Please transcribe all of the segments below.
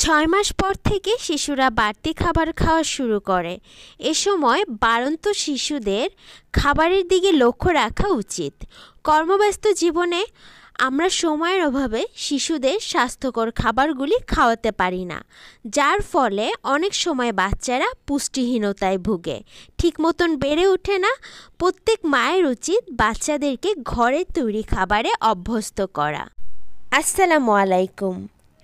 6 মাস পর থেকে শিশুরা বাড়তি খাবার খাওয়া শুরু করে। এ সময় বাড়ন্ত শিশুদের খাবারের দিকে লক্ষ্য রাখা উচিত। কর্মব্যস্ত জীবনে আমরা সময়ের অভাবে শিশুদের স্বাস্থ্যকর খাবারগুলি খাওয়াতে পারি না, যার ফলে অনেক সময় বাচ্চারা পুষ্টিহীনতায় ভুগে, ঠিক মতন বেড়ে ওঠে না। প্রত্যেক মায়ের উচিত বাচ্চাদেরকে ঘরে তৈরি খাবারে অভ্যস্ত করা। আসসালামু আলাইকুম।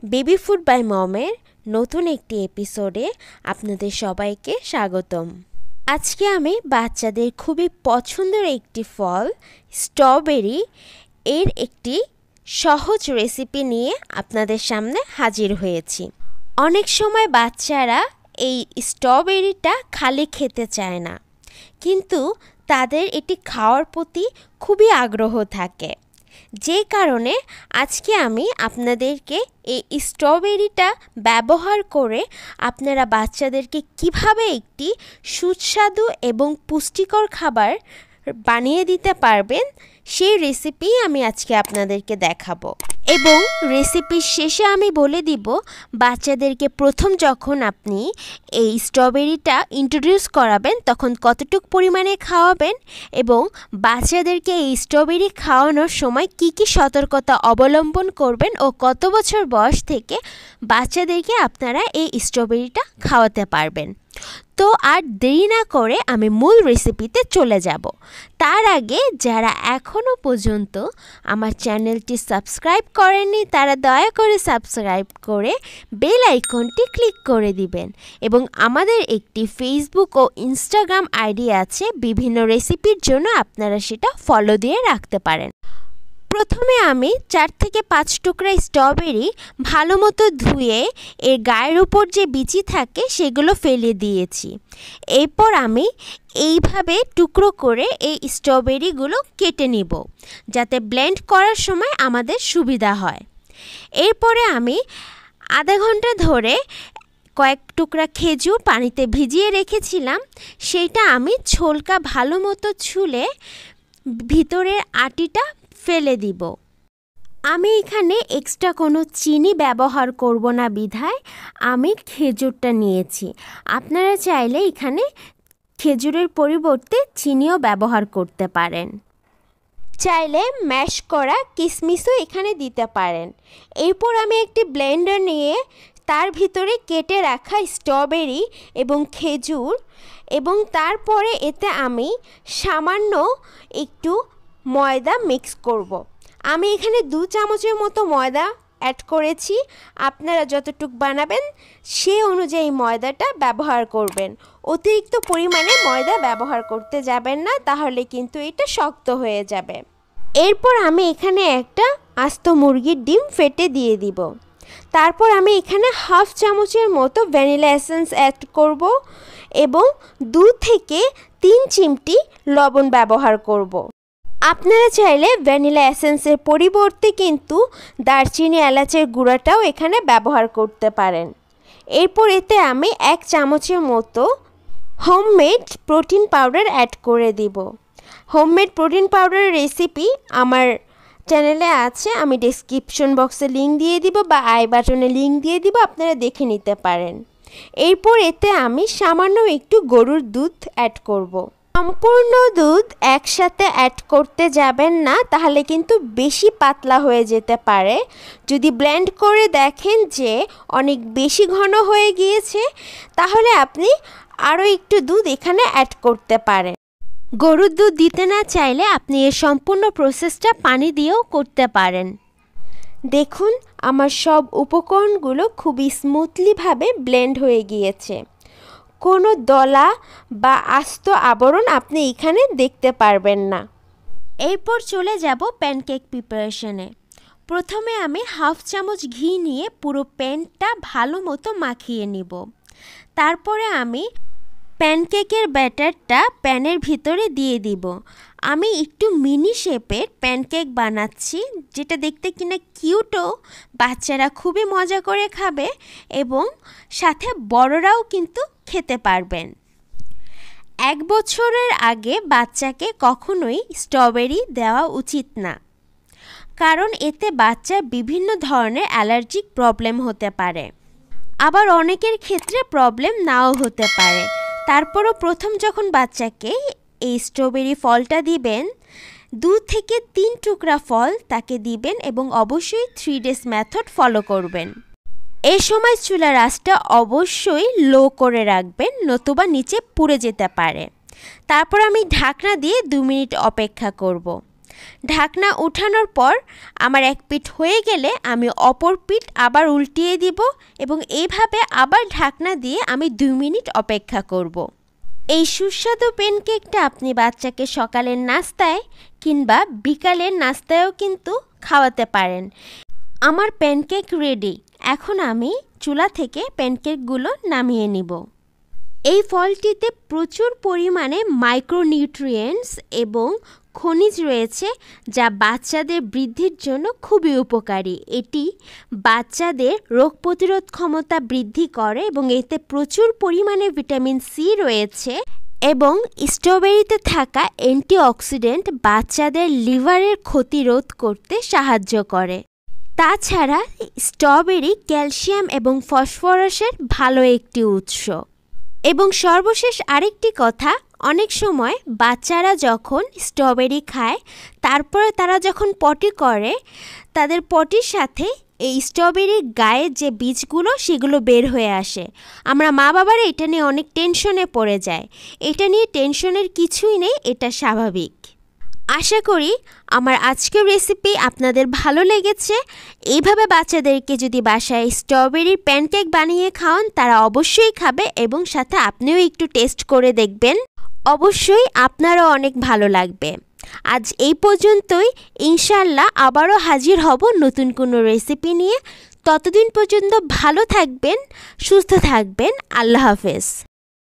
বেবি ফুড বাই মমের নতুন একটি এপিসোডে আপনাদের সবাইকে স্বাগতম। আজকে আমি বাচ্চাদের খুবই পছন্দের একটি ফল স্ট্রবেরি এর একটি সহজ রেসিপি নিয়ে আপনাদের সামনে হাজির হয়েছি। অনেক সময় বাচ্চারা এই স্ট্রবেরিটা খালি খেতে চায় না, কিন্তু তাদের এটি খাওয়ার প্রতি খুবই আগ্রহ থাকে, যে কারণে আজকে আমি আপনাদেরকে এই স্ট্রবেরিটা ব্যবহার করে আপনারা বাচ্চাদেরকে কিভাবে একটি সুস্বাদু এবং পুষ্টিকর খাবার বানিয়ে দিতে পারবেন সেই রেসিপি আমি আজকে আপনাদেরকে দেখাবো। এবং রেসিপির শেষে আমি বলে দিব বাচ্চাদেরকে প্রথম যখন আপনি এই স্ট্রবেরিটা ইন্ট্রোডিউস করাবেন তখন কতটুকু পরিমাণে খাওয়াবেন, এবং বাচ্চাদেরকে এই স্ট্রবেরি খাওয়ানোর সময় কি কি সতর্কতা অবলম্বন করবেন ও কত বছর বয়স থেকে বাচ্চাদেরকে আপনারা এই স্ট্রবেরিটা খাওয়াতে পারবেন। তো আর দেরি না করে আমি মূল রেসিপিতে চলে যাব। তার আগে যারা এখনও পর্যন্ত আমার চ্যানেলটি সাবস্ক্রাইব করেননি তারা দয়া করে সাবস্ক্রাইব করে বেল আইকনটি ক্লিক করে দিবেন, এবং আমাদের একটি ফেসবুক ও ইনস্টাগ্রাম আইডি আছে, বিভিন্ন রেসিপির জন্য আপনারা সেটা ফলো দিয়ে রাখতে পারেন। প্রথমে আমি 4 থেকে 5 টুকরা স্ট্রবেরি ভালো মতো ধুয়ে এর গায়ের উপর যে বিচি থাকে সেগুলো ফেলে দিয়েছি। এরপর আমি এইভাবে টুকরো করে এই স্ট্রবেরিগুলো কেটে নিব, যাতে ব্লেন্ড করার সময় আমাদের সুবিধা হয়। এরপরে আমি আধা ঘন্টা ধরে কয়েক টুকরা খেজুর পানিতে ভিজিয়ে রেখেছিলাম, সেইটা আমি ছোলকা ভালো মতো ছুলে ভিতরের আটিটা ফেলে দিব। আমি এখানে এক্সট্রা কোনো চিনি ব্যবহার করব না বিধায় আমি খেজুরটা নিয়েছি। আপনারা চাইলে এখানে খেজুরের পরিবর্তে চিনিও ব্যবহার করতে পারেন। চাইলে ম্যাশ করা কিশমিশও এখানে দিতে পারেন। এরপর আমি একটি ব্লেন্ডার নিয়ে তার ভিতরে কেটে রাখা স্ট্রবেরি এবং খেজুর, এবং তারপরে এতে আমি সামান্য একটু ময়দা মিক্স করব। আমি এখানে 2 চামচের মতো ময়দা অ্যাড করেছি। আপনারা যতটুকু বানাবেন সে অনুযায়ী ময়দাটা ব্যবহার করবেন। অতিরিক্ত পরিমাণে ময়দা ব্যবহার করতে যাবেন না, তাহলে কিন্তু এটা শক্ত হয়ে যাবে। এরপর আমি এখানে একটা আস্ত মুরগির ডিম ফেটে দিয়ে দিব। তারপর আমি এখানে 1/2 চামচের মতো ভ্যানিলা এসেন্স অ্যাড করব, এবং 2 থেকে 3 চিমটি লবণ ব্যবহার করব। আপনারা চাইলে ভ্যানিলা এসেন্সের পরিবর্তে কিন্তু দারচিনি এলাচের গুঁড়াটাও এখানে ব্যবহার করতে পারেন। এরপর এতে আমি 1 চামচের মতো হোমমেড প্রোটিন পাউডার অ্যাড করে দিব। হোমমেড প্রোটিন পাউডারের রেসিপি আমার চ্যানেলে আছে, আমি ডেসক্রিপশন বক্সে লিঙ্ক দিয়ে দিব বা আই বাটনে লিঙ্ক দিয়ে দিব, আপনারা দেখে নিতে পারেন। এরপর এতে আমি সামান্য একটু গরুর দুধ অ্যাড করব। সম্পূর্ণ দুধ একসাথে অ্যাড করতে যাবেন না, তাহলে কিন্তু বেশি পাতলা হয়ে যেতে পারে। যদি ব্লেন্ড করে দেখেন যে অনেক বেশি ঘন হয়ে গিয়েছে, তাহলে আপনি আরও একটু দুধ এখানে অ্যাড করতে পারেন। গরুর দুধ দিতে না চাইলে আপনি এর সম্পূর্ণ প্রসেসটা পানি দিয়েও করতে পারেন। দেখুন আমার সব উপকরণগুলো খুবই স্মুথলিভাবে ব্লেন্ড হয়ে গিয়েছে। কোনো দলা বা আস্ত আবরণ আপনি এখানে দেখতে পারবেন না। এরপর চলে যাব প্যানকেক প্রিপারেশনে। প্রথমে আমি 1/2 চামচ ঘি নিয়ে পুরো প্যানটা ভালো মতো মাখিয়ে নিব। তারপরে আমি প্যানকেকের ব্যাটারটা প্যানের ভিতরে দিয়ে দিব। আমি একটু মিনি শেপের প্যানকেক বানাচ্ছি, যেটা দেখতে কিনা কিউটও, বাচ্চারা খুবই মজা করে খাবে এবং সাথে বড়রাও কিন্তু খেতে পারবেন। 1 বছরের আগে বাচ্চাকে কখনোই স্ট্রবেরি দেওয়া উচিত না, কারণ এতে বাচ্চার বিভিন্ন ধরনের অ্যালার্জিক প্রবলেম হতে পারে। আবার অনেকের ক্ষেত্রে প্রবলেম নাও হতে পারে। তারপরও প্রথম যখন বাচ্চাকে এই স্ট্রবেরি ফলটা দিবেন, 2 থেকে 3 টুকরা ফল তাকে দিবেন এবং অবশ্যই 3 days মেথড ফলো করবেন। এই সময় চুলার আঁচটা অবশ্যই লো করে রাখবেন, নতুবা নিচে পুড়ে যেতে পারে। তারপর আমি ঢাকনা দিয়ে 2 মিনিট অপেক্ষা করব। ঢাকনা উঠানোর পর আমার এক পিঠ হয়ে গেলে আমি অপর পিঠ আবার উল্টিয়ে দিব এবং এইভাবে আবার ঢাকনা দিয়ে আমি 2 মিনিট অপেক্ষা করব। এই সুস্বাদু প্যানকেকটা আপনি বাচ্চাকে সকালের নাস্তায় কিংবা বিকালের নাস্তায়ও কিন্তু খাওয়াতে পারেন। আমার প্যানকেক রেডি। এখন আমি চুলা থেকে প্যানকেকগুলো নামিয়ে নিব। এই ফলটিতে প্রচুর পরিমাণে মাইক্রোনিউট্রিয়েন্টস এবং খনিজ রয়েছে, যা বাচ্চাদের বৃদ্ধির জন্য খুবই উপকারী। এটি বাচ্চাদের রোগ প্রতিরোধ ক্ষমতা বৃদ্ধি করে এবং এতে প্রচুর পরিমাণে ভিটামিন সি রয়েছে এবং স্ট্রবেরিতে থাকা অ্যান্টিঅক্সিডেন্ট বাচ্চাদের লিভারের ক্ষতি রোধ করতে সাহায্য করে। তাছাড়া স্ট্রবেরি ক্যালসিয়াম এবং ফসফরাসের ভালো একটি উৎস। এবং সর্বশেষ আরেকটি কথা, অনেক সময় বাচ্চারা যখন স্ট্রবেরি খায় তারপরে তারা যখন পটি করে, তাদের পটির সাথে এই স্ট্রবেরির গায়ে যে বীজগুলো সেগুলো বের হয়ে আসে। আমরা মা বাবারা এটা নিয়ে অনেক টেনশনে পড়ে যায়। এটা নিয়ে টেনশনের কিছুই নেই, এটা স্বাভাবিক। আশা করি আমার আজকের রেসিপি আপনাদের ভালো লেগেছে। এইভাবে বাচ্চাদেরকে যদি বাসায় স্ট্রবেরির প্যানকেক বানিয়ে খাওয়ান, তারা অবশ্যই খাবে এবং সাথে আপনিও একটু টেস্ট করে দেখবেন। অবশ্যই আপনারও অনেক ভালো লাগবে। আজ এই পর্যন্তই। ইনশাআল্লাহ আবারও হাজির হব নতুন কোনো রেসিপি নিয়ে। ততদিন পর্যন্ত ভালো থাকবেন, সুস্থ থাকবেন। আল্লাহ হাফেজ।